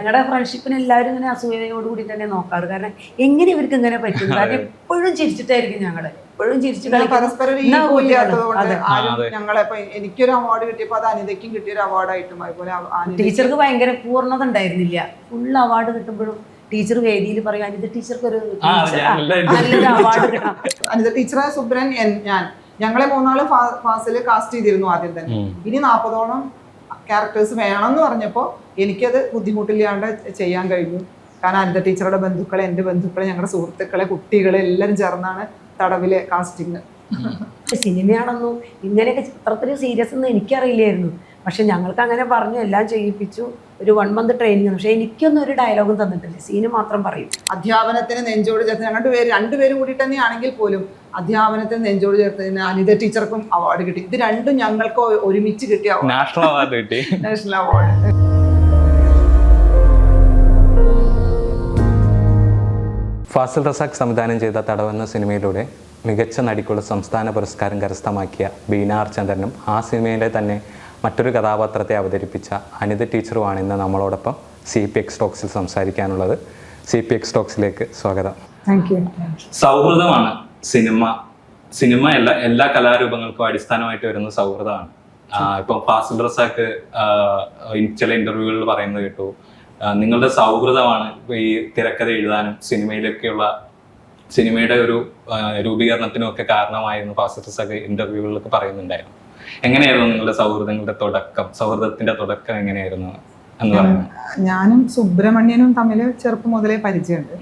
ഞങ്ങളുടെ ഫ്രണ്ട്ഷിപ്പിന് എല്ലാവരും ഇങ്ങനെ അസൂയയോട് കൂടി തന്നെ നോക്കാറ്. കാരണം എങ്ങനെ ഇവർക്ക് ഇങ്ങനെ പറ്റും? കാരണം എപ്പോഴും ചിരിച്ചിട്ടായിരിക്കും ഞങ്ങള്, എപ്പോഴും ചിരിച്ചിട്ട് പരസ്പരം ഞങ്ങളെ എനിക്കൊരു അവാർഡ് കിട്ടിയപ്പോൾ അത് അനിതയ്ക്കും കിട്ടിയൊരു അവാർഡായിട്ടും അതുപോലെ ടീച്ചർക്ക് ഭയങ്കര പൂർണ്ണത ഉണ്ടായിരുന്നില്ല. ഫുൾ അവാർഡ് കിട്ടുമ്പോഴും ടീച്ചർ വേദിയിൽ പറയും അനിത ടീച്ചർക്ക് ഒരു നല്ലൊരു അവാർഡ് കിട്ടണം. അനിത ടീച്ചറെ, സുബ്രൻ, ഞാൻ ഞങ്ങളെ 3 ഫാസിൽ കാസ്റ്റ് ചെയ്തിരുന്നു ആദ്യം തന്നെ. ഇനി 40ഓളം ക്യാരക്ടേഴ്സ് വേണമെന്ന് പറഞ്ഞപ്പോൾ എനിക്കത് ബുദ്ധിമുട്ടില്ലാണ്ട് ചെയ്യാൻ കഴിഞ്ഞു. കാരണം അനിത ടീച്ചറുടെ ബന്ധുക്കളെ, എൻ്റെ ബന്ധുക്കളെ, ഞങ്ങളുടെ സുഹൃത്തുക്കളെ, കുട്ടികളെ എല്ലാവരും ചേർന്നാണ് തടവിലെ കാസ്റ്റിങ്. സിനിമയാണെന്നും ഇങ്ങനെയൊക്കെ ചിത്രത്തിൽ സീരിയസ് ഒന്നും എനിക്കറിയില്ലായിരുന്നു. പക്ഷെ ഞങ്ങൾക്ക് അങ്ങനെ പറഞ്ഞു എല്ലാം ചെയ്യിപ്പിച്ചു. ഒരു 1 month ട്രെയിനിങ്. പക്ഷെ എനിക്കൊന്നും ഒരു ഡയലോഗും തന്നിട്ടില്ല, സീന് മാത്രം പറയും. അധ്യാപനത്തിന് നെഞ്ചോട് ചേർത്ത് രണ്ടുപേരും കൂടി തന്നെയാണെങ്കിൽ പോലും അധ്യാപനത്തിന് നെഞ്ചോട് ചേർത്തതിന് അനിത ടീച്ചർക്കും അവാർഡ് കിട്ടി. ഇത് രണ്ടും ഞങ്ങൾക്ക് ഒരുമിച്ച് കിട്ടിയ നാഷണൽ അവാർഡ് കിട്ടി. National award. ഫാസിൽ റസാഖ് സംവിധാനം ചെയ്ത തടവ് എന്ന സിനിമയിലൂടെ മികച്ച നടിക്കുള്ള സംസ്ഥാന പുരസ്കാരം കരസ്ഥമാക്കിയ ബീന ആർ ചന്ദ്രനും ആ സിനിമയിലെ തന്നെ മറ്റൊരു കഥാപാത്രത്തെ അവതരിപ്പിച്ച അനിത ടീച്ചറുമാണ് ഇന്ന് നമ്മളോടൊപ്പം CPX ടോക്സിൽ സംസാരിക്കാനുള്ളത്. CPX ടോക്സിലേക്ക് സ്വാഗതം. Thank you. സൗഹൃദമാണ് സിനിമയല്ല, എല്ലാ കലാരൂപങ്ങൾക്കും അടിസ്ഥാനമായിട്ട് വരുന്ന സൗഹൃദമാണ്. ഇപ്പം ഫാസിൽ റസാഖ് ചില ഇന്റർവ്യൂകളിൽ പറയുന്നത് കേട്ടു, നിങ്ങളുടെ സൗഹൃദമാണ് ഈ തിരക്കഥ എഴുതാനും സിനിമയുടെ ഒരു രൂപീകരണത്തിനും ഒക്കെ കാരണമായിരുന്നു ഫാസിൽ റസാഖ് ഇന്റർവ്യൂകളിലൊക്കെ പറയുന്നുണ്ടായിരുന്നു. എങ്ങനെയായിരുന്നു നിങ്ങളുടെ സൗഹൃദത്തിന്റെ തുടക്കം എങ്ങനെയായിരുന്നു എന്ന് പറയുന്നത്? ഞാനും സുബ്രഹ്മണ്യനും തമ്മിൽ ചെറുപ്പം മുതലേ പരിചയമുണ്ട്.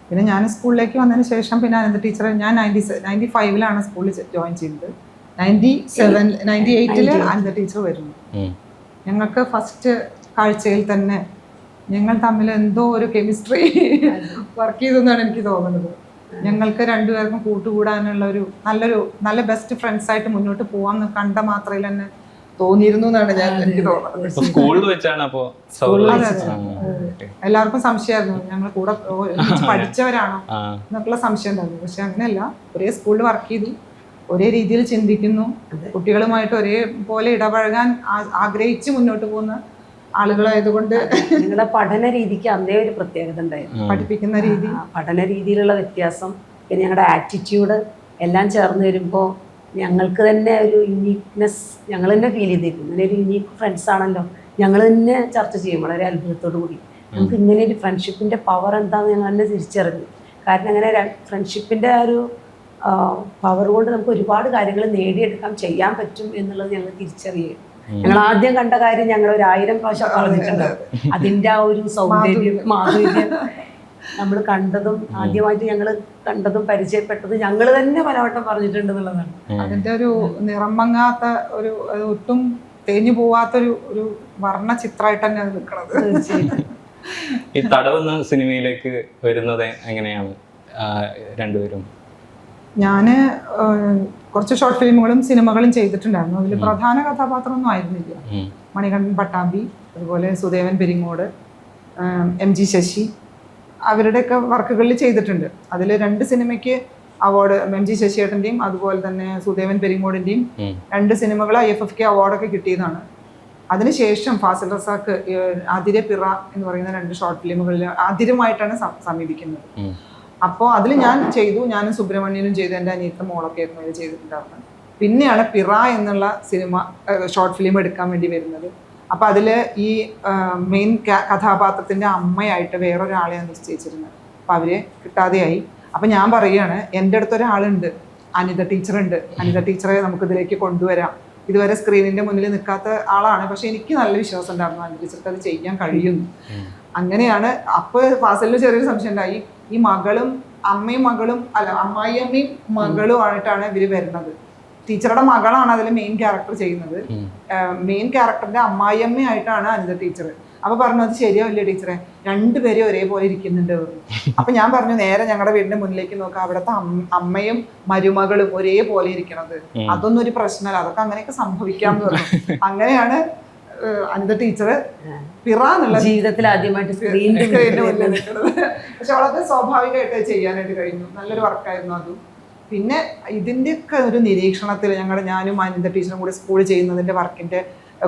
പിന്നെ ഞാൻ സ്കൂളിലേക്ക് വന്നതിന് ശേഷം പിന്നെ അനന്ത ടീച്ചർ, ഞാൻ 95 സ്കൂളിൽ ജോയിൻ ചെയ്തത്. 98 അനന്ത ടീച്ചർ വരുന്നു. ഞങ്ങൾക്ക് ഫസ്റ്റ് കാഴ്ചയിൽ തന്നെ ഞങ്ങൾ തമ്മിൽ എന്തോ ഒരു കെമിസ്ട്രി വർക്ക് ചെയ്തെന്നാണ് എനിക്ക് തോന്നുന്നത്. ഞങ്ങൾക്ക് രണ്ടുപേർക്കും കൂട്ടുകൂടാനുള്ള നല്ല ബെസ്റ്റ് ഫ്രണ്ട്സ് ആയിട്ട് മുന്നോട്ട് പോവാൻ കണ്ട മാത്രയിൽ തന്നെ തോന്നിയിരുന്നു എന്നാണ് എനിക്ക് തോന്നുന്നത്. സ്കൂളിൽ വെച്ചാണ് എല്ലാവർക്കും സംശയമായിരുന്നു ഞങ്ങൾ കൂടെ പഠിച്ചവരാണോ എന്നൊക്കെയുള്ള സംശയം ഉണ്ടായിരുന്നു. പക്ഷെ അങ്ങനെയല്ല, ഒരേ സ്കൂളിൽ വർക്ക് ചെയ്തു, ഒരേ രീതിയിൽ ചിന്തിക്കുന്നു, കുട്ടികളുമായിട്ട് ഒരേപോലെ ഇടപഴകാൻ ആഗ്രഹിച്ച് മുന്നോട്ട് പോകുന്ന ആളുകളായതുകൊണ്ട് നിങ്ങളുടെ പഠന രീതിക്ക് അന്നേ ഒരു പ്രത്യേകത ഉണ്ടായിരുന്നു. പഠിപ്പിക്കുന്ന രീതി, പഠന രീതിയിലുള്ള വ്യത്യാസം, പിന്നെ ഞങ്ങളുടെ ആറ്റിറ്റ്യൂഡ് എല്ലാം ചേർന്ന് വരുമ്പോൾ ഞങ്ങൾക്ക് തന്നെ ഒരു യുണീക്നെസ് ഞങ്ങൾ തന്നെ ഫീൽ ചെയ്തിരുന്നു. ഇങ്ങനെ ഒരു യുണീക്ക് ഫ്രണ്ട്സ് ആണല്ലോ, ഞങ്ങൾ തന്നെ ചർച്ച ചെയ്യും വളരെ അത്ഭുതത്തോടു കൂടി. നമുക്ക് ഇങ്ങനെ ഒരു ഫ്രണ്ട്ഷിപ്പിൻ്റെ പവർ എന്താണെന്ന് ഞങ്ങൾ തന്നെ തിരിച്ചറിഞ്ഞു. കാരണം അങ്ങനെ ഫ്രണ്ട്ഷിപ്പിൻ്റെ ആ ഒരു പവർ കൊണ്ട് നമുക്ക് ഒരുപാട് കാര്യങ്ങൾ നേടിയെടുക്കാൻ ചെയ്യാൻ പറ്റും എന്നുള്ളത് ഞങ്ങൾ തിരിച്ചറിയുക. ഞങ്ങൾ ആദ്യം കണ്ട കാര്യം ഞങ്ങൾ 1000 പ്രാവശ്യം പറഞ്ഞിട്ടുണ്ട്. അതിൻ്റെ ആ ഒരു സൗന്ദര്യം, മാധുര്യം നമ്മൾ കണ്ടതും ആദ്യമായിട്ട് ഞങ്ങൾ കണ്ടതും പരിചയപ്പെട്ടതും ഞങ്ങൾ തന്നെ പലവട്ടം പറഞ്ഞിട്ടുണ്ട് എന്നുള്ളതാണ്. അതിൻ്റെ ഒരു നിറം മങ്ങാത്ത ഒരു ഒട്ടും തേഞ്ഞു പോവാത്തൊരു വർണ്ണ ചിത്രമായിട്ട് തന്നെ അത് നിൽക്കുന്നത്. ഈ തടവെന്ന സിനിമയിലേക്ക് വരുന്നത് എങ്ങനെയാണ് രണ്ടുപേരും? ഞാൻ കുറച്ച് ഷോർട്ട് ഫിലിമുകളും സിനിമകളും ചെയ്തിട്ടുണ്ടായിരുന്നു. അതിൽ പ്രധാന കഥാപാത്രമൊന്നും ആയിരുന്നില്ല. മണികണ്ഠൻ പട്ടാമ്പി, അതുപോലെ സുദേവൻ പെരിങ്ങോട്, MG ശശി, അവരുടെയൊക്കെ വർക്കുകളിൽ ചെയ്തിട്ടുണ്ട്. അതിൽ 2 സിനിമയ്ക്ക് അവാർഡ്, MG ശശിയേട്ടൻ്റെയും അതുപോലെ തന്നെ സുദേവൻ പെരിങ്ങോടിൻ്റെയും 2 സിനിമകൾ IFFK അവാർഡൊക്കെ കിട്ടിയതാണ്. അതിനുശേഷം ഫാസിൽ റസാഖ് അതിരെ പിറ എന്ന് പറയുന്ന 2 ഷോർട്ട് ഫിലിമുകളിൽ അതിരുമായിട്ടാണ് സമീപിക്കുന്നത്. അപ്പോൾ അതിൽ ഞാൻ ചെയ്തു, ഞാനും സുബ്രഹ്മണ്യനും ചെയ്തു, എൻ്റെ അനിയത്ത മോളൊക്കെ ആയിരുന്നു അതിൽ ചെയ്തിട്ടുണ്ടായിരുന്നത്. പിന്നെയാണ് പിറ എന്നുള്ള സിനിമ ഷോർട്ട് ഫിലിം എടുക്കാൻ വേണ്ടി വരുന്നത്. അപ്പോൾ അതിൽ ഈ മെയിൻ കഥാപാത്രത്തിൻ്റെ അമ്മയായിട്ട് വേറൊരാളെയാണ് നിശ്ചയിച്ചിരുന്നത്. അപ്പോൾ അവരെ കിട്ടാതെയായി. അപ്പോൾ ഞാൻ പറയുകയാണ്, എൻ്റെ അടുത്തൊരാളുണ്ട്, അനിത ടീച്ചറുണ്ട്, അനിത ടീച്ചറെ നമുക്കിതിലേക്ക് കൊണ്ടുവരാം. ഇതുവരെ സ്ക്രീനിൻ്റെ മുന്നിൽ നിൽക്കാത്ത ആളാണ്, പക്ഷെ എനിക്ക് നല്ല വിശ്വാസം ഉണ്ടായിരുന്നു അനിത ടീച്ചർക്ക് അത് ചെയ്യാൻ കഴിയുന്നു. അങ്ങനെയാണ്. അപ്പോൾ ഫാസിലിന് ചെറിയൊരു സംശയം ഉണ്ടായി. ഈ അമ്മായിയമ്മയും മകളും ആയിട്ടാണ് ഇവര് വരുന്നത്. ടീച്ചറുടെ മകളാണ് അതിൽ മെയിൻ ക്യാരക്ടർ ചെയ്യുന്നത്. മെയിൻ ക്യാരക്ടറിന്റെ അമ്മായിയമ്മയായിട്ടാണ് അനിത ടീച്ചർ. അപ്പൊ പറഞ്ഞു, അത് ശരിയാവില്ലേ ടീച്ചറെ, 2 പേരും ഒരേപോലെ ഇരിക്കുന്നുണ്ട്. അപ്പൊ ഞാൻ പറഞ്ഞു, നേരെ ഞങ്ങളുടെ വീടിന്റെ മുന്നിലേക്ക് നോക്കാം, അവിടുത്തെ അമ്മയും മരുമകളും ഒരേപോലെ ഇരിക്കണത്, അതൊന്നും ഒരു പ്രശ്നമല്ല, അതൊക്കെ അങ്ങനെയൊക്കെ സംഭവിക്കാമെന്ന് പറഞ്ഞു. അങ്ങനെയാണ് അനിത ടീച്ചർ പിറ എന്നുള്ള ജീവിതത്തിൽ ആദ്യമായിട്ട് സ്ക്രീനിന്റെ മുന്നിൽ നിൽക്കുന്നത്. പക്ഷെ വളരെ സ്വാഭാവികമായിട്ട് ചെയ്യാനായിട്ട് കഴിഞ്ഞു. നല്ലൊരു വർക്കായിരുന്നു അതും. പിന്നെ ഇതിൻ്റെയൊക്കെ ഒരു നിരീക്ഷണത്തിൽ ഞാനും അനിത ടീച്ചറും കൂടി സ്കൂളിൽ ചെയ്യുന്നതിൻ്റെ വർക്കിൻ്റെ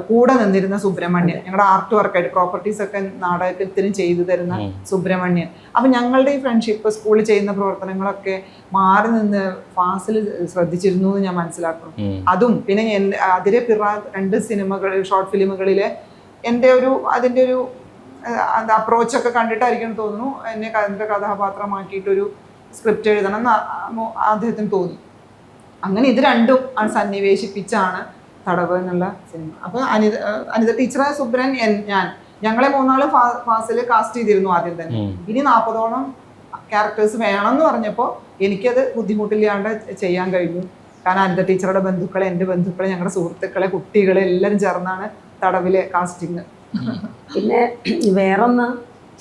കൂടെ നിന്നിരുന്ന സുബ്രഹ്മണ്യൻ, ഞങ്ങളുടെ ആർട്ട് വർക്കായിട്ട് പ്രോപ്പർട്ടീസ് ഒക്കെ നാടകത്തിനും ചെയ്തു തരുന്ന സുബ്രഹ്മണ്യൻ. അപ്പം ഞങ്ങളുടെ ഈ ഫ്രണ്ട്ഷിപ്പ്, സ്കൂളിൽ ചെയ്യുന്ന പ്രവർത്തനങ്ങളൊക്കെ മാറി നിന്ന് ഫാസിൽ ശ്രദ്ധിച്ചിരുന്നു എന്ന് ഞാൻ മനസ്സിലാക്കുന്നു. അതും പിന്നെ അതിരെ പിറ 2 സിനിമകൾ, ഷോർട്ട് ഫിലിമുകളിലെ എൻ്റെ അതിൻ്റെ ഒരു അപ്രോച്ചൊക്കെ കണ്ടിട്ടായിരിക്കും തോന്നുന്നു എന്നെ അതിൻ്റെ കഥാപാത്രമാക്കിയിട്ടൊരു സ്ക്രിപ്റ്റ് എഴുതണം എന്ന് അദ്ദേഹത്തിന് തോന്നി. അങ്ങനെ ഇത് രണ്ടും സന്നിവേശിപ്പിച്ചാണ് തടവ് എന്നുള്ള സിനിമ. അപ്പോൾ അനിത ടീച്ചറെ, സുബ്രൻ, ഞങ്ങളെ 3 ഫാസിൽ കാസ്റ്റ് ചെയ്തിരുന്നു ആദ്യം തന്നെ. ഇനി 40ഓളം ക്യാരക്ടേഴ്സ് വേണമെന്ന് പറഞ്ഞപ്പോൾ എനിക്കത് ബുദ്ധിമുട്ടില്ലാണ്ട് ചെയ്യാൻ കഴിഞ്ഞു. കാരണം അനിത ടീച്ചറുടെ ബന്ധുക്കളെ, എൻ്റെ ബന്ധുക്കളെ, ഞങ്ങളുടെ സുഹൃത്തുക്കളെ, കുട്ടികളെ എല്ലാവരും ചേർന്നാണ് തടവിലെ കാസ്റ്റിങ്. പിന്നെ വേറൊന്ന്,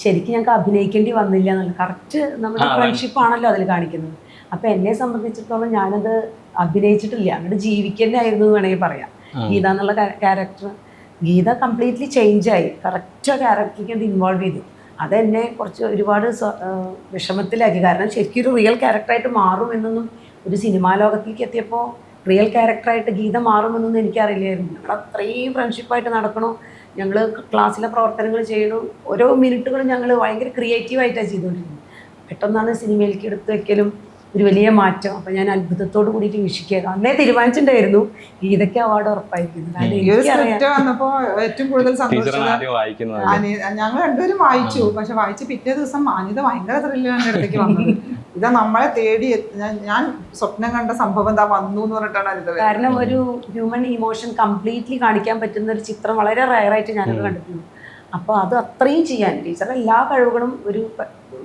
ശരിക്കും ഞങ്ങൾക്ക് അഭിനയിക്കേണ്ടി വന്നില്ല എന്നുള്ള കറക്റ്റ് നമ്മുടെ ഫ്രണ്ട്ഷിപ്പ് ആണല്ലോ അതിൽ കാണിക്കുന്നത്. അപ്പം എന്നെ സംബന്ധിച്ചിടത്തോളം ഞാനത് അഭിനയിച്ചിട്ടില്ല, അങ്ങോട്ട് ജീവിക്കുന്നതായിരുന്നു എന്ന് വേണമെങ്കിൽ പറയാം. ഗീത എന്നുള്ള ക്യാരക്ടർ, ഗീത കംപ്ലീറ്റ്ലി ചേഞ്ചായി, കറക്റ്റ് ആ ക്യാരക്ടറിലേക്ക് അത് ഇൻവോൾവ് ചെയ്തു. അതെന്നെ കുറച്ച് ഒരുപാട് വിഷമത്തിലാക്കി. കാരണം ശരിക്കും ഒരു റിയൽ ക്യാരക്ടറായിട്ട് മാറുമെന്നൊന്നും, ഒരു സിനിമാ ലോകത്തേക്ക് എത്തിയപ്പോൾ റിയൽ ക്യാരക്ടറായിട്ട് ഗീത മാറുമെന്നൊന്നും എനിക്കറിയില്ലായിരുന്നു. ഞങ്ങൾ അത്രയും ഫ്രണ്ട്ഷിപ്പായിട്ട് നടക്കണോ, ഞങ്ങൾ ക്ലാസ്സിലെ പ്രവർത്തനങ്ങൾ ചെയ്യണം, ഓരോ മിനിറ്റുകളും ഞങ്ങൾ ഭയങ്കര ക്രിയേറ്റീവായിട്ടാണ് ചെയ്തുകൊണ്ടിരുന്നത്. പെട്ടെന്നാണ് സിനിമയിലേക്ക് എടുത്തു വയ്ക്കലും ഒരു വലിയ മാറ്റം. അപ്പം ഞാൻ അത്ഭുതത്തോട് കൂടിയിട്ട് വീക്ഷിക്കുക. അന്നേ തീരുമാനിച്ചിട്ടുണ്ടായിരുന്നു ഗീതയ്ക്ക് അവാർഡ് ഉറപ്പായിരിക്കുന്നു. വന്നപ്പോ ഏറ്റവും കൂടുതൽ സന്തോഷം ഞങ്ങൾ രണ്ടുപേരും വായിച്ചു. പക്ഷെ വായിച്ച് പിറ്റേ ദിവസം അനിത ഭയങ്കര ത്രില്ലാണ് അടുത്തേക്ക് വന്നത്. ഇതാ നമ്മളെ തേടി, ഞാൻ സ്വപ്നം കണ്ട സംഭവം എന്താ വന്നു എന്ന് പറഞ്ഞിട്ടാണ് അനിത. കാരണം ഒരു ഹ്യൂമൻ ഇമോഷൻ കംപ്ലീറ്റ്ലി കാണിക്കാൻ പറ്റുന്ന ഒരു ചിത്രം വളരെ റയറായിട്ട് ഞാനത് കണ്ടിട്ടുണ്ട്. അപ്പോൾ അത് അത്രയും ചെയ്യാൻ ടീച്ചറുടെ എല്ലാ കഴിവുകളും ഒരു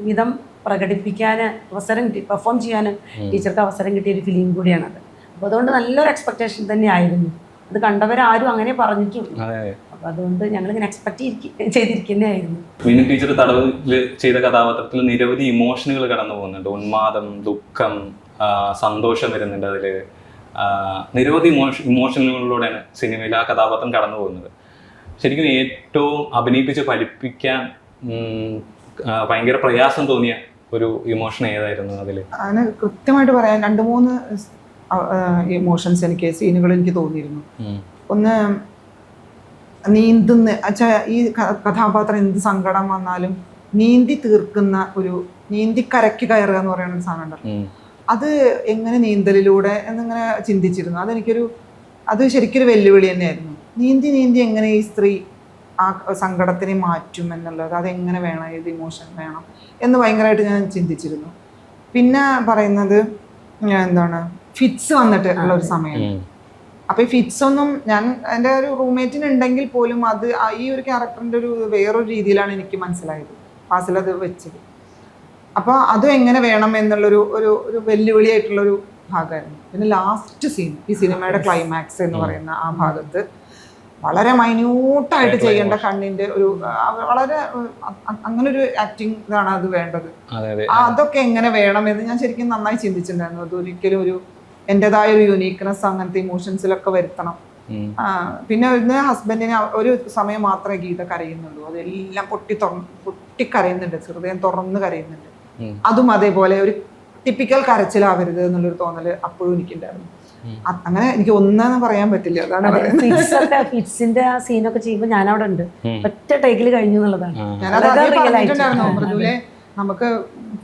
വിധം പ്രകടിപ്പിക്കാൻ അവസരം കിട്ടി, പെർഫോം ചെയ്യാൻ ടീച്ചർക്ക് അവസരം കിട്ടിയ ഒരു ഫിലിം കൂടിയാണത്. അപ്പോൾ അതുകൊണ്ട് നല്ലൊരു എക്സ്പെക്ടേഷൻ തന്നെ ആയിരുന്നു. അത് കണ്ടവരാരും അങ്ങനെ പറഞ്ഞിട്ടുള്ളൂ. അപ്പോൾ അതുകൊണ്ട് ഞങ്ങളിങ്ങനെ എക്സ്പെക്ട് ചെയ്തിരിക്കുന്നതായിരുന്നു. മീനു ടീച്ചർ തടവിൽ ചെയ്ത കഥാപാത്രത്തിൽ നിരവധി ഇമോഷനുകൾ കടന്നു പോകുന്നുണ്ട്. ഉന്മാദം, ദുഃഖം, സന്തോഷം വരുന്നുണ്ട്. അതിൽ നിരവധി ഇമോഷനുകളിലൂടെയാണ് സിനിമയിൽ ആ കഥാപാത്രം കടന്നു പോകുന്നത്. ശരിക്കും ഏറ്റവും അഭിനയിപ്പിച്ച് പഠിപ്പിക്കാൻ ഭയങ്കര പ്രയാസം തോന്നിയ ഒരു ഇമോഷൻ ഏതായിരുന്നു അതിൽ? അതിന് കൃത്യമായിട്ട് പറയാൻ 2-3 ഇമോഷൻസ് എനിക്ക്, സീനുകൾ എനിക്ക് തോന്നിയിരുന്നു. ഒന്ന്, നീന്തുന്ന ഈ കഥാപാത്രം എന്ത് സങ്കടം വന്നാലും നീന്തി തീർക്കുന്ന നീന്തി കരയ്ക്ക് കയറുക എന്ന് പറയുന്ന ഒരു സാധനം ഉണ്ടല്ലോ, അത് എങ്ങനെ നീന്തലിലൂടെ എന്നിങ്ങനെ ചിന്തിച്ചിരുന്നു. അത് ശരിക്കൊരു വെല്ലുവിളി തന്നെയായിരുന്നു. നീന്തി എങ്ങനെ ഈ സ്ത്രീ ആ സങ്കടത്തിനെ മാറ്റും എന്നുള്ളത്, അതെങ്ങനെ വേണം, ഏത് ഇമോഷൻ വേണം എന്ന് ഭയങ്കരമായിട്ട് ഞാൻ ചിന്തിച്ചിരുന്നു. പിന്നെ പറയുന്നത് എന്താണ്, ഫിറ്റ്സ് വന്നിട്ട് ഉള്ള ഒരു സമയം. അപ്പോൾ ഈ ഫിറ്റ്സ് ഒന്നും ഞാൻ എൻ്റെ ഒരു റൂംമേറ്റിന് ഉണ്ടെങ്കിൽ പോലും അത് ഈ ഒരു ക്യാരക്ടറിൻ്റെ വേറൊരു രീതിയിലാണ് എനിക്ക് മനസ്സിലായത് ഫാസിലത് വെച്ചത്. അപ്പോൾ അതും എങ്ങനെ വേണം എന്നുള്ളൊരു ഒരു വെല്ലുവിളിയായിട്ടുള്ളൊരു ഭാഗമായിരുന്നു. പിന്നെ ലാസ്റ്റ് സീൻ, ഈ സിനിമയുടെ ക്ലൈമാക്സ് എന്ന് പറയുന്ന ആ ഭാഗത്ത് വളരെ മൈന്യൂട്ടായിട്ട് ചെയ്യേണ്ട കണ്ണിന്റെ വളരെ അങ്ങനൊരു ആക്ടിങ് ഇതാണ് അത് വേണ്ടത്. അതൊക്കെ എങ്ങനെ വേണമെന്ന് ഞാൻ ശരിക്കും നന്നായി ചിന്തിച്ചിട്ടുണ്ടായിരുന്നു. അതൊരിക്കലും എൻ്റെതായ ഒരു യുണീക്നെസ് അങ്ങനത്തെ ഇമോഷൻസിലൊക്കെ വരുത്തണം. പിന്നെ ഇന്ന് ഹസ്ബൻഡിന് ഒരു സമയം മാത്രമേ ഗീത കരയുന്നുള്ളൂ, അതെല്ലാം പൊട്ടിക്കരയുന്നുണ്ട്, ഹൃദയം തുറന്ന് കരയുന്നുണ്ട്. അതും അതേപോലെ ഒരു ടിപ്പിക്കൽ കരച്ചിലാവരുത് എന്നുള്ളൊരു തോന്നല് അപ്പോഴും എനിക്കുണ്ടായിരുന്നു. അങ്ങനെ എനിക്ക് ഒന്നെന്ന് പറയാൻ പറ്റില്ല. അതാണ് ഫിറ്റ്സിന്റെ ആ സീനൊക്കെ ചെയ്യുമ്പോൾ ഞാൻ അവിടെ ഉണ്ട്, ഒറ്റ ടേക്കിൽ കഴിഞ്ഞു എന്നുള്ളതാണ്. മൃദുലെ നമുക്ക്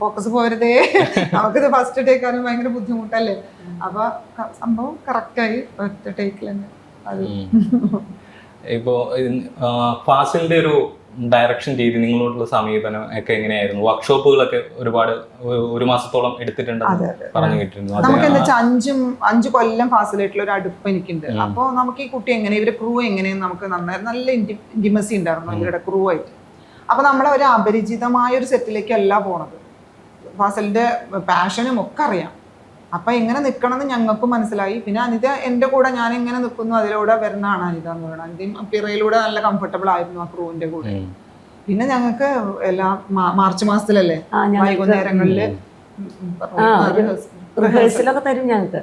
ഫോക്കസ് പോരുതേ, നമുക്കിത് ഫസ്റ്റ് ടേക്കാനും ഭയങ്കര ബുദ്ധിമുട്ടല്ലേ. അപ്പൊ സംഭവം കറക്റ്റായി ഒറ്റ ടേക്കിൽ തന്നെ. അത് ഇപ്പോ ഫാസിലിന്റെ ഒരു ഡയറക്ഷൻ രീതി, നിങ്ങളോടുള്ള സമീപനം ഒക്കെ എങ്ങനെയായിരുന്നു? വർക്ക്ഷോപ്പുകളൊക്കെ ഒരുപാട് 1 മാസത്തോളം എടുത്തിട്ടുണ്ടെന്ന് പറഞ്ഞു കേട്ടിരുന്നു. നമുക്ക് എന്താ വെച്ചാൽ 5 കൊല്ലം ഫാസിലായിട്ടുള്ള ഒരു അടുപ്പ് എനിക്കുണ്ട്. അപ്പോൾ നമുക്ക് ഈ കുട്ടി എങ്ങനെ, ഇവരുടെ ക്രൂ എങ്ങനെയെന്ന് നമുക്ക് നല്ല ഇന്റിമസി ഉണ്ടായിരുന്നു ഇവരുടെ ക്രൂ ആയിട്ട്. അപ്പോൾ നമ്മളെ ഒരു അപരിചിതമായ ഒരു സെറ്റിലേക്കല്ല പോണത്. ഫാസിലിന്റെ പാഷനും ഒക്കെ അറിയാം. അപ്പം എങ്ങനെ നിൽക്കണം എന്ന് ഞങ്ങൾക്കും മനസ്സിലായി. പിന്നെ അനിത എൻ്റെ കൂടെ ഞാൻ എങ്ങനെ നിൽക്കുന്നു അതിലൂടെ വരുന്നതാണ് അനിത എന്ന് പറയുന്നത്. അനിതയും പിറയിലൂടെ നല്ല കംഫർട്ടബിൾ ആയിരുന്നു ആ ക്രൂവിൻ്റെ കൂടെ. പിന്നെ ഞങ്ങൾക്ക് എല്ലാ മാർച്ച് മാസത്തിലല്ലേ വൈകുന്നേരങ്ങളിൽ റിഹേഴ്സലൊക്കെ തരും ഞങ്ങൾക്ക്.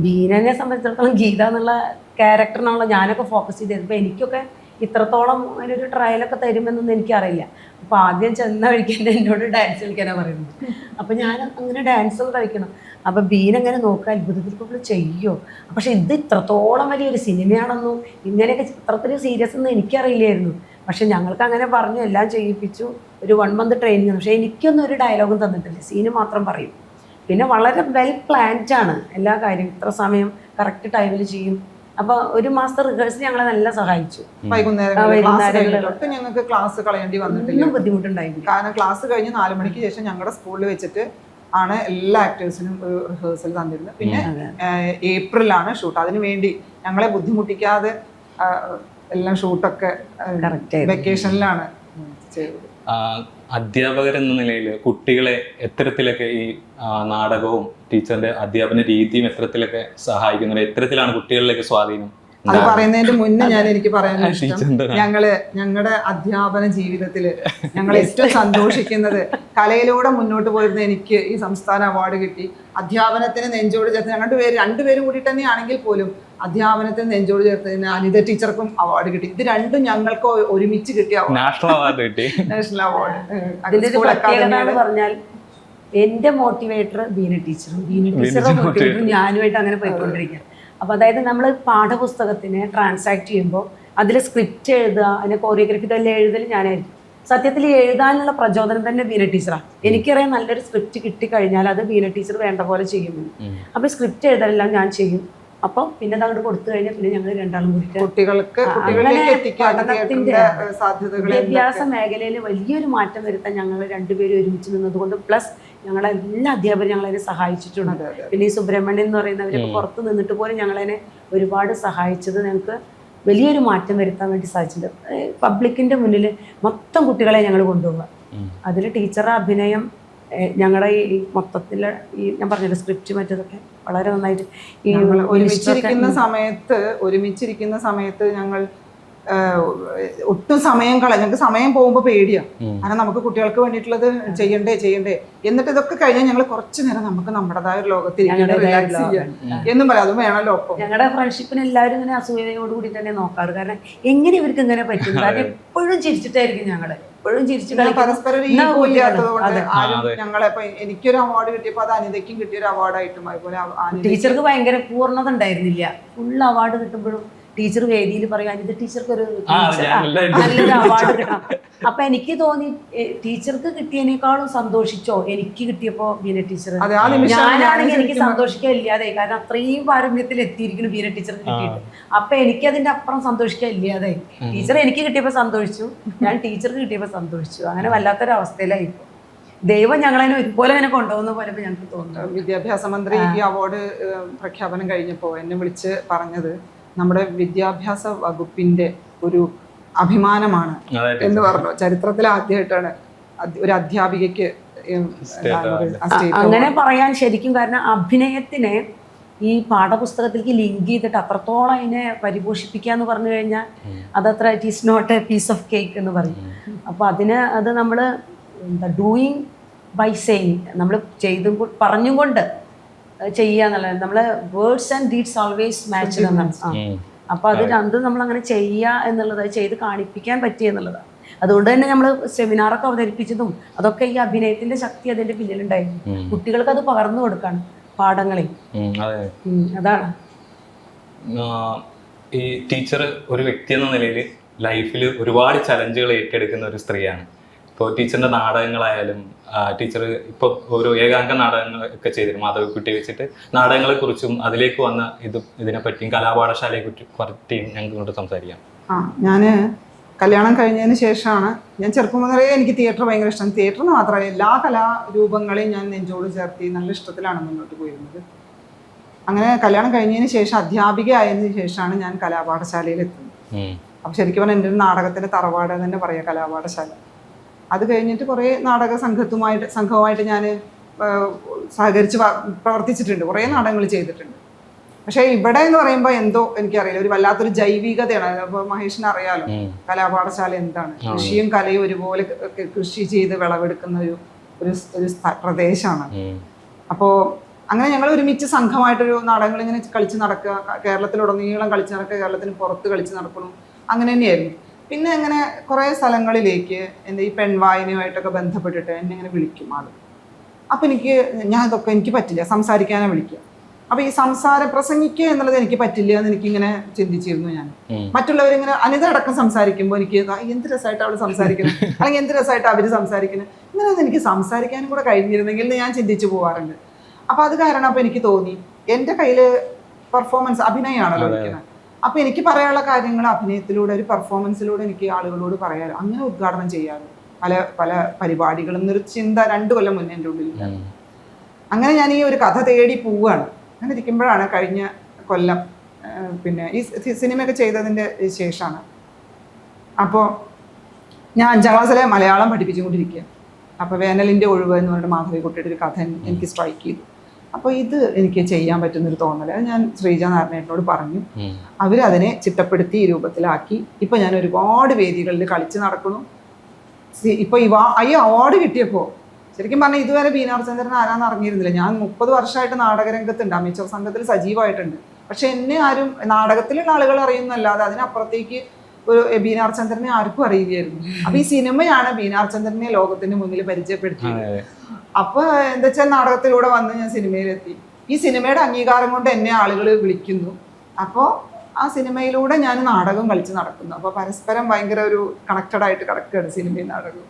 ബീനനെ സംബന്ധിച്ചിടത്തോളം ഗീത എന്നുള്ള ക്യാരക്ടറിനാണല്ലോ ഞാനൊക്കെ ഫോക്കസ് ചെയ്തത്. അപ്പോൾ എനിക്കൊക്കെ ഇത്രത്തോളം അതിനൊരു ട്രയലൊക്കെ തരുമെന്നൊന്നും എനിക്കറിയില്ല. അപ്പോൾ ആദ്യം ചെന്ന വഴിക്ക് എന്നോട് ഡാൻസ് കളിക്കാനാണ് പറയുന്നത്. അപ്പോൾ ഞാൻ അങ്ങനെ ഡാൻസ് കളിക്കണം. അപ്പോൾ ബീനങ്ങനെ നോക്കുക, അത്ഭുതത്തിൽ ചെയ്യോ. പക്ഷെ ഇത് ഇത്രത്തോളം വലിയൊരു സിനിമയാണെന്നും ഇങ്ങനെയൊക്കെ ചിത്രത്തിൽ സീരിയസ് എന്ന് എനിക്കറിയില്ലായിരുന്നു. പക്ഷെ ഞങ്ങൾക്ക് അങ്ങനെ പറഞ്ഞു, എല്ലാം ചെയ്യിപ്പിച്ചു. ഒരു 1 month ട്രെയിനിങ്. പക്ഷേ എനിക്കൊന്നും ഒരു ഡയലോഗും തന്നിട്ടില്ല, സീന് മാത്രം പറയും. പിന്നെ വളരെ വെൽ പ്ലാൻഡ് ആണ് എല്ലാ കാര്യവും. ഇത്ര സമയം കറക്റ്റ് ടൈമിൽ ചെയ്യും. അപ്പോൾ 1 മാസത്തെ റിഹേഴ്സൽ ഞങ്ങളെ നല്ല സഹായിച്ചു. വൈകുന്നേരം ഞങ്ങൾക്ക് ക്ലാസ് കളയേണ്ടി വന്നിട്ടില്ല, ഒന്നും ബുദ്ധിമുട്ടുണ്ടായില്ല. കാരണം ക്ലാസ് കഴിഞ്ഞ് 4 മണിക്ക് ശേഷം ഞങ്ങളുടെ സ്കൂളിൽ വെച്ചിട്ട് ആണ് എല്ലാ ആക്ടേഴ്സിനും റിഹേഴ്സൽ തന്നിരുന്നത്. പിന്നെ ഏപ്രിലാണ് ഷൂട്ട്. അതിനു വേണ്ടി ഞങ്ങളെ ബുദ്ധിമുട്ടിക്കാതെ എല്ലാം ഷൂട്ടൊക്കെ വെക്കേഷനിലാണ് ചെയ്തത്. അധ്യാപകരെന്ന നിലയിൽ കുട്ടികളെ എത്തരത്തിലൊക്കെ ഈ നാടകവും ടീച്ചറിന്റെ അധ്യാപന രീതിയും എത്തരത്തിലൊക്കെ സഹായിക്കുന്നുണ്ട്? എത്തരത്തിലാണ് കുട്ടികളിലേക്ക് സ്വാധീനം? അത് പറയുന്നതിന്റെ മുന്നേ എനിക്ക് പറയാൻ ഇഷ്ടം, ഞങ്ങളുടെ അധ്യാപന ജീവിതത്തില് ഞങ്ങൾ ഏറ്റവും സന്തോഷിക്കുന്നത് കലയിലൂടെ മുന്നോട്ട് പോയിരുന്ന എനിക്ക് ഈ സംസ്ഥാന അവാർഡ് കിട്ടി. അധ്യാപനത്തിന് നെഞ്ചോട് ചേർത്ത് ഞങ്ങളുടെ രണ്ടുപേരും കൂടി തന്നെയാണെങ്കിൽ പോലും അധ്യാപനത്തിന് നെഞ്ചോട് ചേർത്തതിന് അനിത ടീച്ചർക്കും അവാർഡ് കിട്ടി. ഇത് രണ്ടും ഞങ്ങൾക്ക് ഒരുമിച്ച് കിട്ടിയ നാഷണൽ അവാർഡ് കിട്ടി. National award. അതിന്റെ ഒരു പ്രത്യേകത എന്ന് പറഞ്ഞാൽ എന്റെ മോട്ടിവേറ്റർ ബീന ടീച്ചറും ടീച്ചറുടെ മോട്ടിവേറ്ററും ഞാനുമായിട്ട് അങ്ങനെ പോയിക്കൊണ്ടിരിക്കുക. അപ്പോൾ അതായത് നമ്മൾ പാഠപുസ്തകത്തിനെ ട്രാൻസാക്ട് ചെയ്യുമ്പോൾ അതിൽ സ്ക്രിപ്റ്റ് എഴുതുക, അതിനെ കോറിയോഗ്രഫി തന്നെ എഴുതൽ ഞാനായിരിക്കും. സത്യത്തിൽ എഴുതാനുള്ള പ്രചോദനം തന്നെ ബീന ടീച്ചറാണ്. എനിക്കറിയാം നല്ലൊരു സ്ക്രിപ്റ്റ് കിട്ടിക്കഴിഞ്ഞാൽ അത് ബീന ടീച്ചർ വേണ്ട പോലെ ചെയ്യുമെന്ന്. അപ്പോൾ സ്ക്രിപ്റ്റ് എഴുതാനെല്ലാം ഞാൻ ചെയ്യും. അപ്പം പിന്നെ അത് അങ്ങോട്ട് കൊടുത്തു കഴിഞ്ഞാൽ പിന്നെ ഞങ്ങൾ രണ്ടാളും കൂടി കുട്ടികൾക്ക് പഠനത്തിന്റെ വിദ്യാഭ്യാസ മേഖലയിൽ വലിയൊരു മാറ്റം വരുത്താൻ ഞങ്ങൾ രണ്ടുപേരും ഒരുമിച്ച് നിന്നതുകൊണ്ട്, പ്ലസ് ഞങ്ങളെ എല്ലാ അധ്യാപകരും ഞങ്ങളതിനെ സഹായിച്ചിട്ടുണ്ട്. പിന്നെ ഈ സുബ്രഹ്മണ്യൻ എന്ന് പറയുന്നവരൊക്കെ പുറത്ത് നിന്നിട്ട് പോലും ഞങ്ങളതിനെ ഒരുപാട് സഹായിച്ചത് ഞങ്ങൾക്ക് വലിയൊരു മാറ്റം വരുത്താൻ വേണ്ടി സാധിച്ചിട്ടുണ്ട്. പബ്ലിക്കിന്റെ മുന്നിൽ മൊത്തം കുട്ടികളെ ഞങ്ങൾ കൊണ്ടുപോവുക. അതിൽ ടീച്ചറുടെ അഭിനയം, ഞങ്ങളുടെ ഈ മൊത്തത്തില് ഈ ഞാൻ പറഞ്ഞില്ല സ്ക്രിപ്റ്റ് മറ്റതൊക്കെ വളരെ നന്നായിട്ട് ഈ ഒരുമിച്ചിരിക്കുന്ന സമയത്ത് ഞങ്ങൾ ഒട്ടും സമയം ഞങ്ങൾക്ക് സമയം പോകുമ്പോൾ പേടിയാണ്. കാരണം നമുക്ക് കുട്ടികൾക്ക് വേണ്ടിയിട്ടുള്ളത് ചെയ്യണ്ടേ എന്നിട്ട് ഇതൊക്കെ കഴിഞ്ഞാൽ ഞങ്ങൾ കുറച്ചു നേരം നമുക്ക് നമ്മുടേതായ ഒരു ലോകത്തിൽ റിലാക്സ് ചെയ്യാം എന്നും പറയാം. അതും വേണമല്ലോ. ഒപ്പം ഞങ്ങളുടെ ഫ്രണ്ട്ഷിപ്പിന് എല്ലാവരും ഇങ്ങനെ അസൂയയോടുകൂടി തന്നെ നോക്കാറ്. കാരണം എങ്ങനെ ഇവർക്ക് ഇങ്ങനെ പറ്റും? കാരണം എപ്പോഴും ചിരിച്ചിട്ടായിരിക്കും ഞങ്ങൾ എപ്പോഴും ചിരിച്ചു പരസ്പരം ഇല്ലാത്തതുകൊണ്ട് ഞങ്ങളെ എനിക്കൊരു അവാർഡ് കിട്ടിയപ്പോൾ അത് അനിതയ്ക്കും കിട്ടിയൊരു അവാർഡായിട്ടും അതുപോലെ ടീച്ചർക്ക് ഭയങ്കര പൂർണ്ണത ഉണ്ടായിരുന്നില്ല. ഫുൾ അവാർഡ് കിട്ടുമ്പോഴും ടീച്ചർ വേദിയിൽ പറയും അനിത ടീച്ചർക്ക് ഒരു നല്ലൊരു അവാർഡ് കിട്ടണം. അപ്പൊ എനിക്ക് തോന്നി ടീച്ചർക്ക് കിട്ടിയതിനേക്കാളും സന്തോഷിച്ചോ എനിക്ക് കിട്ടിയപ്പോ ബീന ടീച്ചർ. ഞാനാണെങ്കിൽ എനിക്ക് സന്തോഷിക്കാൻ ഇല്ലാതെ, കാരണം അത്രയും പാരമ്യത്തിൽ എത്തിയിരിക്കുന്നു ബീന ടീച്ചർക്ക് കിട്ടിയിട്ട്. അപ്പൊ എനിക്കതിന്റെ അപ്പുറം സന്തോഷിക്കാൻ ഇല്ലാതെ. ടീച്ചർ എനിക്ക് കിട്ടിയപ്പോ സന്തോഷിച്ചു, ഞാൻ ടീച്ചർക്ക് കിട്ടിയപ്പോ സന്തോഷിച്ചു. അങ്ങനെ വല്ലാത്തൊരവസ്ഥയിലായി. ദൈവം ഞങ്ങളതിനെ ഒരുപോലെ അങ്ങനെ കൊണ്ടുപോകുന്ന പോലെ ഞങ്ങൾക്ക് തോന്നുന്നു. വിദ്യാഭ്യാസ മന്ത്രി ഈ അവാർഡ് പ്രഖ്യാപനം കഴിഞ്ഞപ്പോൾ എന്നെ വിളിച്ച് പറഞ്ഞത് നമ്മുടെ വിദ്യാഭ്യാസ വകുപ്പിന്റെ ഒരു അഭിമാനമാണ് എന്ന് പറഞ്ഞു. ചരിത്രത്തിൽ ആദ്യമായിട്ടാണ് ഒരു അധ്യാപികയ്ക്ക് അങ്ങനെ പറയാൻ ശരിക്കും. കാരണം അഭിനയത്തിനെ ഈ പാഠപുസ്തകത്തിലേക്ക് ലിങ്ക് ചെയ്തിട്ട് അത്രത്തോളം അതിനെ പരിപോഷിപ്പിക്കുക എന്ന് പറഞ്ഞു കഴിഞ്ഞാൽ അതത്ര it is not a piece of cake എന്ന് പറയും. അപ്പോൾ അത് നമ്മൾ എന്താ ഡൂയിങ് ബൈ സെയിങ്, നമ്മൾ ചെയ്തും പറഞ്ഞും കൊണ്ട് ചെയ്യുക എന്നുള്ളത്. നമ്മളെ words and deeds always match എന്നാണ്. അപ്പോൾ അത് രണ്ടും നമ്മൾ അങ്ങനെ ചെയ്യുക എന്നുള്ളത്, ചെയ്ത് കാണിപ്പിക്കാൻ പറ്റുക എന്നുള്ളതാണ്. അതുകൊണ്ട് തന്നെ നമ്മൾ സെമിനാറൊക്കെ അവതരിപ്പിച്ചതും അതൊക്കെ ഈ അഭിനയത്തിന്റെ ശക്തി അതിന്റെ പിന്നിലുണ്ടായിരുന്നു. കുട്ടികൾക്ക് അത് പകർന്നു കൊടുക്കാണ് പാഠങ്ങളിൽ. അതാണ് ഈ ടീച്ചർ ഒരു വ്യക്തി എന്ന നിലയിൽ ലൈഫിൽ ഒരുപാട് ചലഞ്ചുകൾ ഏറ്റെടുക്കുന്ന ഒരു സ്ത്രീയാണ്. ഇപ്പോൾ ടീച്ചറിൻ്റെ നാടകങ്ങളായാലും ടീച്ചർ ഇപ്പോൾ ഓരോ ഏകാംഗ നാടകങ്ങളൊക്കെ ചെയ്തിരുന്നു മാധവിക്കുട്ടി വെച്ചിട്ട്. നാടകങ്ങളെക്കുറിച്ചും അതിലേക്ക് വന്ന ഇതിനെപ്പറ്റിയും കലാപാഠശാലയെ പറ്റിയും ഞങ്ങൾക്ക് സംസാരിക്കാം. ഞാൻ കല്യാണം കഴിഞ്ഞതിന് ശേഷമാണ്, ഞാൻ ചെറുപ്പം മുതലേ എനിക്ക് തിയേറ്റർ ഭയങ്കര ഇഷ്ടം. തിയേറ്ററിന് മാത്രമല്ല എല്ലാ കലാരൂപങ്ങളെയും ഞാൻ നെഞ്ചോട് ചേർത്തി നല്ല ഇഷ്ടത്തിലാണ് മുന്നോട്ട് പോയിരുന്നത്. അങ്ങനെ കല്യാണം കഴിഞ്ഞതിന് ശേഷം അധ്യാപിക ആയതിനു ശേഷമാണ് ഞാൻ കലാപാഠശാലയിൽ എത്തുന്നത്. അപ്പം ശരിക്കും പറഞ്ഞാൽ എൻ്റെ ഒരു നാടകത്തിൻ്റെ തറവാട് തന്നെ പറയാം കലാപാഠശാല. അത് കഴിഞ്ഞിട്ട് കുറേ നാടക സംഘവുമായിട്ട് ഞാൻ സഹകരിച്ച് പ്രവർത്തിച്ചിട്ടുണ്ട്, കുറേ നാടകങ്ങൾ ചെയ്തിട്ടുണ്ട്. പക്ഷേ ഇവിടെ എന്ന് പറയുമ്പോൾ എന്തോ എനിക്കറിയില്ല, ഒരു വല്ലാത്തൊരു ജൈവികതയാണ്. അപ്പോൾ മഹേഷിന് അറിയാലോ കലാപാഠശാല എന്താണ്. കൃഷിയും കലയും ഒരുപോലെ കൃഷി ചെയ്ത് വിളവെടുക്കുന്ന ഒരു പ്രദേശമാണ്. അപ്പോൾ അങ്ങനെ ഞങ്ങൾ ഒരുമിച്ച് സംഘമായിട്ടൊരു നാടകങ്ങൾ ഇങ്ങനെ കളിച്ച് നടക്കുക, കേരളത്തിലുടനീളം കളിച്ച് നടക്കുക, കേരളത്തിന് പുറത്ത് കളിച്ച് നടക്കണം, അങ്ങനെ തന്നെയായിരുന്നു. പിന്നെ അങ്ങനെ കുറേ സ്ഥലങ്ങളിലേക്ക് എൻ്റെ ഈ പെൺവായനയുമായിട്ടൊക്കെ ബന്ധപ്പെട്ടിട്ട് എന്നെ ഇങ്ങനെ വിളിക്കും ആൾ. അപ്പം ഞാൻ ഇതൊക്കെ എനിക്ക് പറ്റില്ല, സംസാരിക്കാനാണ് വിളിക്കുക. അപ്പോൾ ഈ സംസാരം പ്രസംഗിക്കുക എന്നുള്ളത് എനിക്ക് പറ്റില്ല എന്ന് എനിക്കിങ്ങനെ ചിന്തിച്ചിരുന്നു ഞാൻ. മറ്റുള്ളവരിങ്ങനെ അനിത അടക്കം സംസാരിക്കുമ്പോൾ എനിക്ക് എന്ത് രസമായിട്ട് അവൾ സംസാരിക്കുന്നത്, അല്ലെങ്കിൽ എന്ത് രസമായിട്ട് അവർ സംസാരിക്കുന്നത്, ഇങ്ങനെയൊന്നും എനിക്ക് സംസാരിക്കാനും കൂടെ കഴിഞ്ഞിരുന്നെങ്കിൽ എന്ന് ഞാൻ ചിന്തിച്ചു പോകാറുണ്ട്. അപ്പോൾ അത് കാരണം അപ്പോൾ എനിക്ക് തോന്നി എൻ്റെ കയ്യിൽ പെർഫോമൻസ് അഭിനയമാണല്ലോ ഇരിക്കുന്നത്. അപ്പോൾ എനിക്ക് പറയാനുള്ള കാര്യങ്ങൾ അഭിനയത്തിലൂടെ ഒരു പെർഫോമൻസിലൂടെ എനിക്ക് ആളുകളോട് പറയാമല്ലോ, അങ്ങനെ ഉദ്ഘാടനം ചെയ്യാമല്ലോ പല പല പരിപാടികളും എന്നൊരു ചിന്ത 2 കൊല്ലം മുന്നേ എൻ്റെ ഉള്ളിൽ. അങ്ങനെ ഞാൻ ഈ ഒരു കഥ തേടി പോവുകയാണ്. അങ്ങനെ ഇരിക്കുമ്പോഴാണ് കഴിഞ്ഞ കൊല്ലം പിന്നെ ഈ സിനിമയൊക്കെ ചെയ്തതിൻ്റെ ശേഷമാണ്. അപ്പോൾ ഞാൻ 5ാം ക്ലാസ്സിലെ മലയാളം പഠിപ്പിച്ചുകൊണ്ടിരിക്കുക. അപ്പോൾ വേനലിൻ്റെ ഒഴിവ് എന്ന് പറഞ്ഞിട്ട് മാധവിക്കുട്ടിയുടെ ഒരു കഥ എനിക്ക് സ്ട്രൈക്ക് ചെയ്തു. അപ്പോൾ ഇത് എനിക്ക് ചെയ്യാൻ പറ്റുന്നൊരു തോന്നൽ അത് ഞാൻ ശ്രീജ നാരായണനോട് പറഞ്ഞു. അവരതിനെ ചിട്ടപ്പെടുത്തി ഈ രൂപത്തിലാക്കി. ഇപ്പം ഞാൻ ഒരുപാട് വേദികളിൽ കളിച്ച് നടക്കുന്നു. ഇപ്പോൾ ഈ അവാർഡ് കിട്ടിയപ്പോൾ ശരിക്കും പറഞ്ഞാൽ ഇതുവരെ ബീനാർ ചന്ദ്രൻ ആരാന്ന് അറിഞ്ഞിരുന്നില്ല. ഞാൻ 30 വർഷമായിട്ട് നാടകരംഗത്തുണ്ട്, അമേച്ചർ സംഘത്തിൽ സജീവമായിട്ടുണ്ട്. പക്ഷെ എന്നെ ആരും നാടകത്തിലുള്ള ആളുകൾ അറിയുന്നല്ലാതെ അതിനപ്പുറത്തേക്ക് ഒരു ബീനാർ ചന്ദ്രനെ ആർക്കും അറിയില്ലായിരുന്നു. അപ്പൊ ഈ സിനിമയാണ് ബീനാർ ചന്ദ്രനെ ലോകത്തിന് മുന്നിൽ പരിചയപ്പെടുത്തിയത്. അപ്പൊ എന്താ വെച്ചാൽ നാടകത്തിലൂടെ വന്ന് ഞാൻ സിനിമയിലെത്തി. ഈ സിനിമയുടെ അംഗീകാരം കൊണ്ട് എന്നെ ആളുകൾ വിളിക്കുന്നു. അപ്പോൾ ആ സിനിമയിലൂടെ ഞാൻ നാടകം കളിച്ച് നടക്കുന്നു. അപ്പോൾ പരസ്പരം ഭയങ്കര ഒരു കണക്റ്റഡ് ആയിട്ട് കിടക്കുകയാണ് സിനിമയും നാടകവും.